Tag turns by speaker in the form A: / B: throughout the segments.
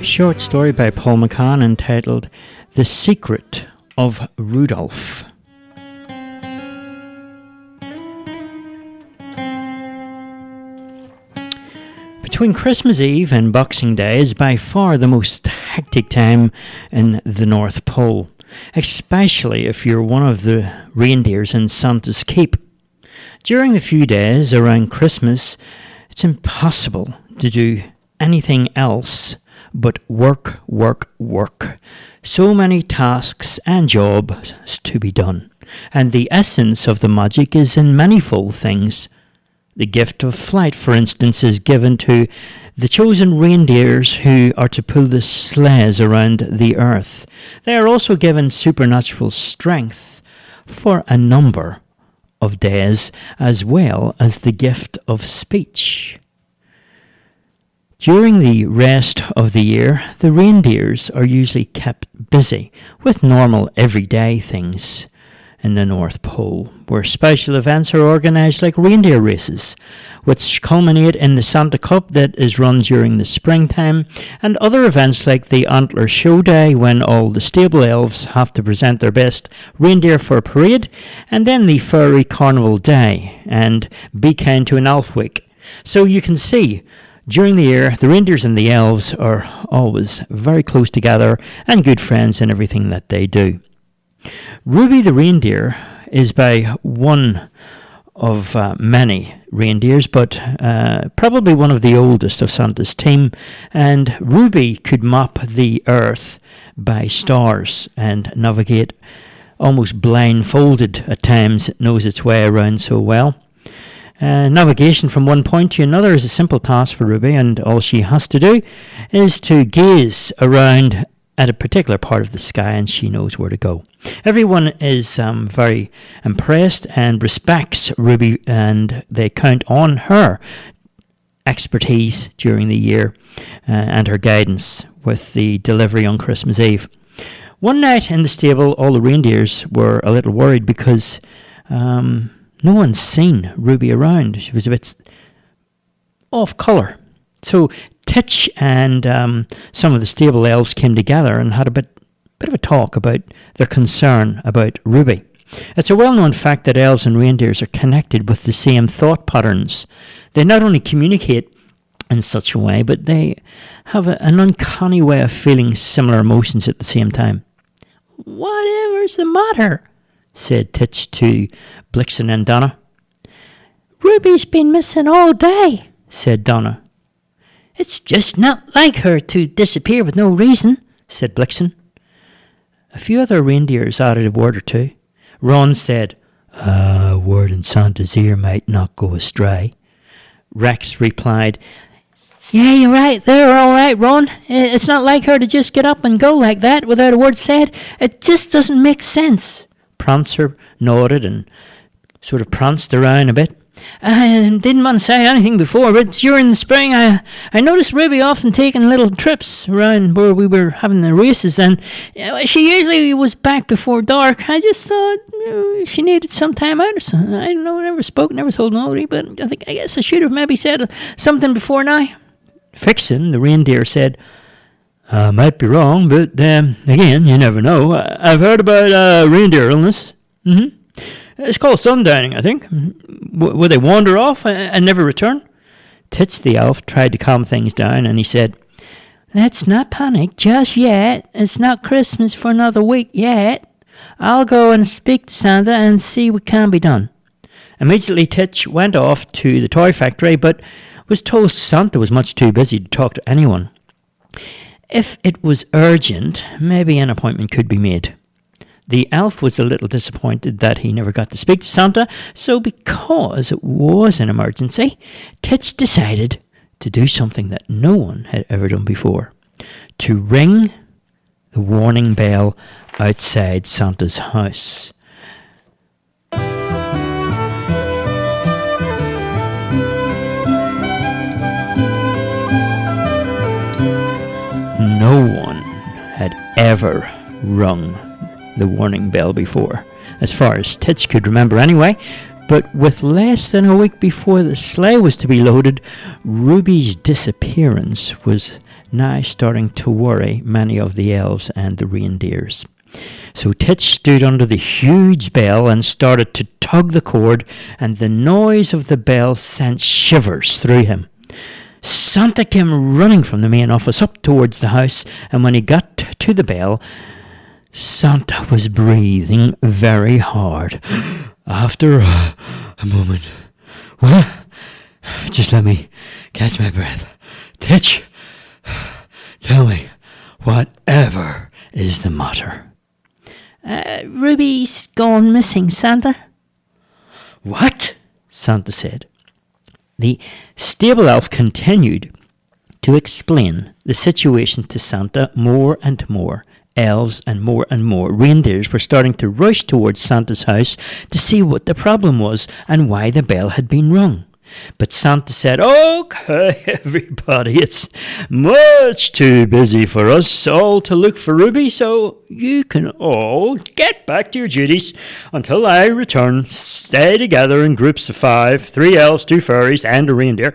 A: Short story by Paul McCann entitled The Secret of Rudolph. Between Christmas Eve and Boxing Day is by far the most hectic time in the North Pole, especially if you're one of the reindeers in Santa's Keep. During the few days around Christmas, it's impossible to do anything else but work. So many tasks and jobs to be done. And the essence of the magic is in manifold things. The gift of flight, for instance, is given to the chosen reindeers who are to pull the sleighs around the earth. They are also given supernatural strength for a number of days, as well as the gift of speech. During the rest of the year, the reindeers are usually kept busy with normal everyday things in the North Pole, where special events are organised like reindeer races, which culminate in the Santa Cup that is run during the springtime, and other events like the Antler Show Day, when all the stable elves have to present their best reindeer for a parade, and then the Fairy Carnival Day, and Be Kind to an Elf Week. So you can see, during the year, the reindeers and the elves are always very close together and good friends in everything that they do. Ruby the reindeer is by one of many reindeers, but probably one of the oldest of Santa's team, and Ruby could map the earth by stars and navigate almost blindfolded at times. It knows its way around so well. Navigation from one point to another is a simple task for Ruby, and all she has to do is to gaze around at a particular part of the sky, and she knows where to go. Everyone is very impressed and respects Ruby, and they count on her expertise during the year and her guidance with the delivery on Christmas Eve. One night in the stable, all the reindeers were a little worried because no one's seen Ruby around. She was a bit off colour. So Titch and some of the stable elves came together and had a bit of a talk about their concern about Ruby. It's a well-known fact that elves and reindeers are connected with the same thought patterns. They not only communicate in such a way, but they have an uncanny way of feeling similar emotions at the same time. "Whatever's the matter?" said Titch to Blixen and Donna. "Ruby's been missing all day," said Donna. "It's just not like her to disappear with no reason," said Blixen. A few other reindeers added a word or two. Ron said, "A word in Santa's ear might not go astray." Rex replied, "Yeah, you're right. They're all right, Ron. It's not like her to just get up and go like that without a word said. It just doesn't make sense." Prancer nodded and sort of pranced around a bit. "I didn't want to say anything before, but during the spring I noticed Ruby often taking little trips around where we were having the races, and she usually was back before dark. I just thought she needed some time out or something. I don't know, never told nobody, but I guess I should have maybe said something before now." Fixin, the reindeer, said, "I might be wrong, but again, you never know. I've heard about reindeer illness. It's called sundowning, I think. Will they wander off and never return?" Titch the elf tried to calm things down, and he said, "Let's not panic just yet. It's not Christmas for another week yet. I'll go and speak to Santa and see what can be done." Immediately, Titch went off to the toy factory, but was told Santa was much too busy to talk to anyone. If it was urgent, maybe an appointment could be made. The elf was a little disappointed that he never got to speak to Santa, so because it was an emergency, Titch decided to do something that no one had ever done before: to ring the warning bell outside Santa's house. No one had ever rung the warning bell before, as far as Titch could remember anyway, But with less than a week before the sleigh was to be loaded, Ruby's disappearance was now starting to worry many of the elves and the reindeers. So Titch stood under the huge bell and started to tug the cord, and the noise of the bell sent shivers through him. Santa came running from the main office up towards the house, and when he got to the bell, Santa was breathing very hard. After a moment, well, just let me catch my breath. Titch, tell me, whatever is the matter?
B: Ruby's gone missing, Santa.
A: What? Santa said. The stable elf continued to explain the situation to Santa more and more. Elves and more reindeers were starting to rush towards Santa's house to see what the problem was and why the bell had been rung. But Santa said, "Okay, everybody, it's much too busy for us all to look for Ruby, so you can all get back to your duties until I return. Stay together in groups of 5, 3 elves, 2 fairies, and a reindeer."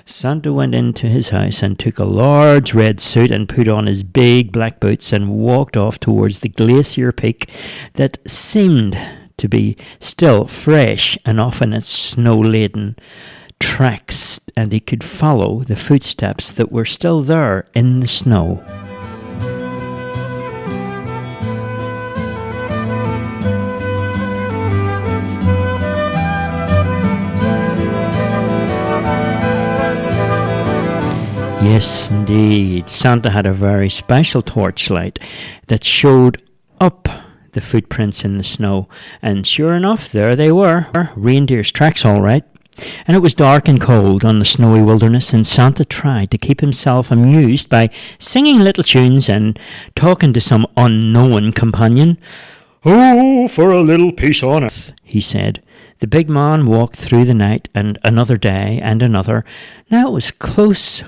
A: Santa went into his house and took a large red suit and put on his big black boots and walked off towards the glacier peak that seemed to be still fresh enough in its snow-laden tracks, and he could follow the footsteps that were still there in the snow. Yes, indeed. Santa had a very special torchlight that showed up the footprints in the snow, and sure enough, there they were, reindeer's tracks all right. And it was dark and cold on the snowy wilderness, and Santa tried to keep himself amused by singing little tunes and talking to some unknown companion. "Oh, for a little peace on earth," he said. The big man walked through the night and another day and another. Now it was close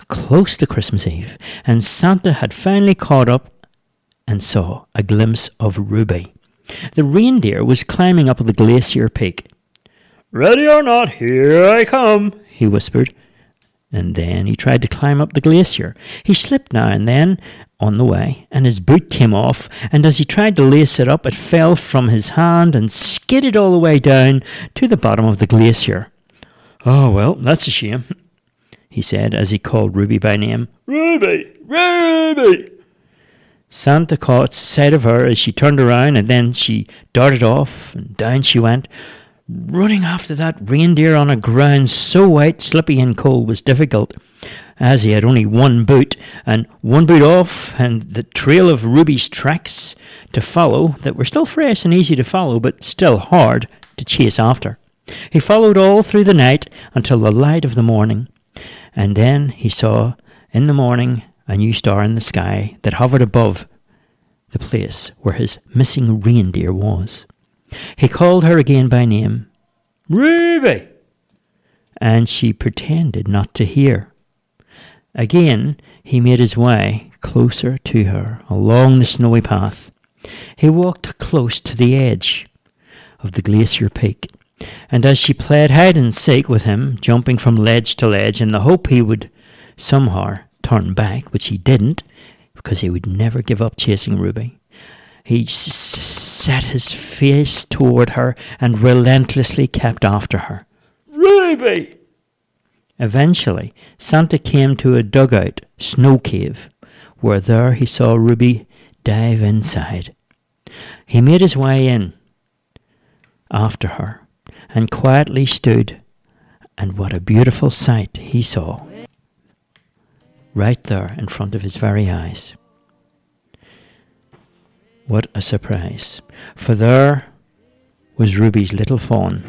A: to Christmas Eve, and Santa had finally caught up and saw a glimpse of Ruby. The reindeer was climbing up the glacier peak. "Ready or not, here I come," he whispered. And then he tried to climb up the glacier. He slipped now and then on the way, and his boot came off, and as he tried to lace it up, it fell from his hand and skidded all the way down to the bottom of the glacier. "Oh, well, that's a shame," he said as he called Ruby by name. "Ruby! Ruby!" Santa caught sight of her as she turned around, and then she darted off, and down she went. Running after that reindeer on a ground so white, slippy and cold was difficult, as he had only one boot off, and the trail of Ruby's tracks to follow that were still fresh and easy to follow, but still hard to chase after. He followed all through the night until the light of the morning, and then he saw in the morning a new star in the sky that hovered above the place where his missing reindeer was. He called her again by name, "Ruby!" and she pretended not to hear. Again he made his way closer to her along the snowy path. He walked close to the edge of the glacier peak, and as she played hide and seek with him, jumping from ledge to ledge in the hope he would somehow turn back, which he didn't, because he would never give up chasing Ruby, he set his face toward her and relentlessly kept after her. "Ruby!" Eventually, Santa came to a dugout snow cave, where there he saw Ruby dive inside. He made his way in after her and quietly stood, and what a beautiful sight he saw right there in front of his very eyes. What a surprise, for there was Ruby's little fawn.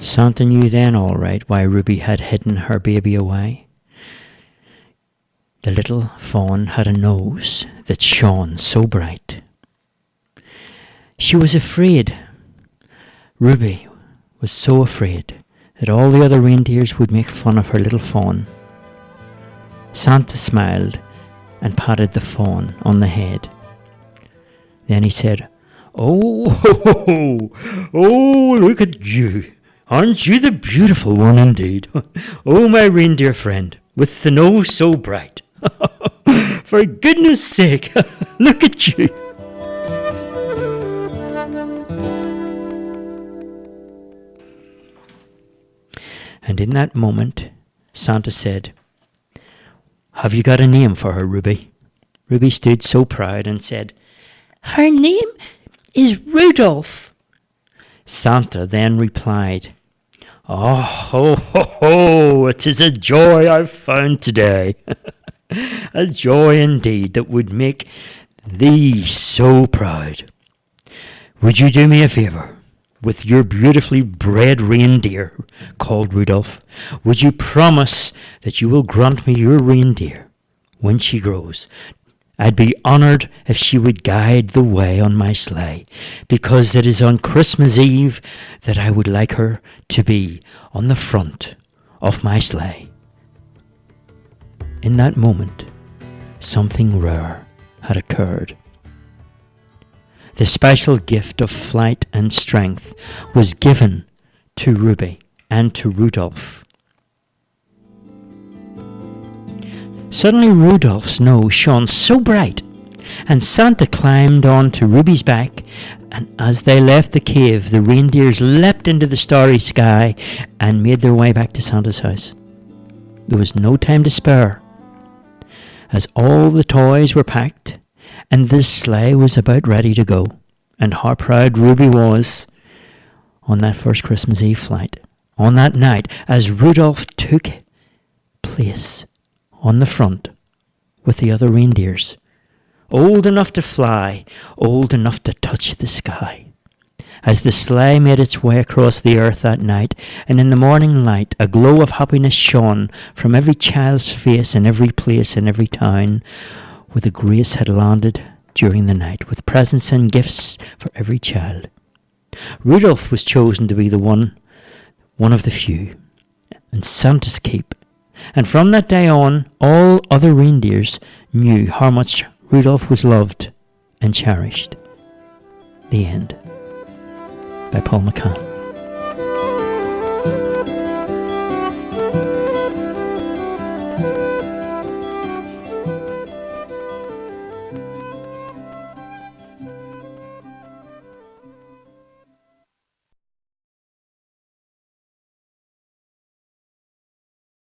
A: Santa knew then all right why Ruby had hidden her baby away. The little fawn had a nose that shone so bright. She was afraid Ruby was so afraid that all the other reindeers would make fun of her little fawn. Santa smiled and patted the fawn on the head. Then he said, "Oh, oh, look at you. Aren't you the beautiful one indeed? Oh, my reindeer friend, with the nose so bright. For goodness sake, look at you." And in that moment, Santa said, "Have you got a name for her, Ruby?" Ruby stood so proud and said,
B: Her name is Rudolph.
A: Santa then replied, "Oh, ho, ho, ho, it is a joy I've found today. A joy indeed that would make thee so proud. Would you do me a favour? With your beautifully bred reindeer, called Rudolph, would you promise that you will grant me your reindeer when she grows? I'd be honoured if she would guide the way on my sleigh, because it is on Christmas Eve that I would like her to be on the front of my sleigh." In that moment, something rare had occurred. The special gift of flight and strength was given to Ruby and to Rudolph. Suddenly Rudolph's nose shone so bright, and Santa climbed on to Ruby's back, and as they left the cave, the reindeers leapt into the starry sky and made their way back to Santa's house. There was no time to spare, as all the toys were packed, and this sleigh was about ready to go. And how proud Ruby was on that first Christmas Eve flight, on that night, as Rudolph took place on the front with the other reindeers, old enough to fly, old enough to touch the sky. As the sleigh made its way across the earth that night, and in the morning light a glow of happiness shone from every child's face in every place in every town where the grace had landed during the night, with presents and gifts for every child. Rudolph was chosen to be the one of the few, in Santa's keep. And from that day on, all other reindeers knew how much Rudolph was loved and cherished. The end. By Paul McCann.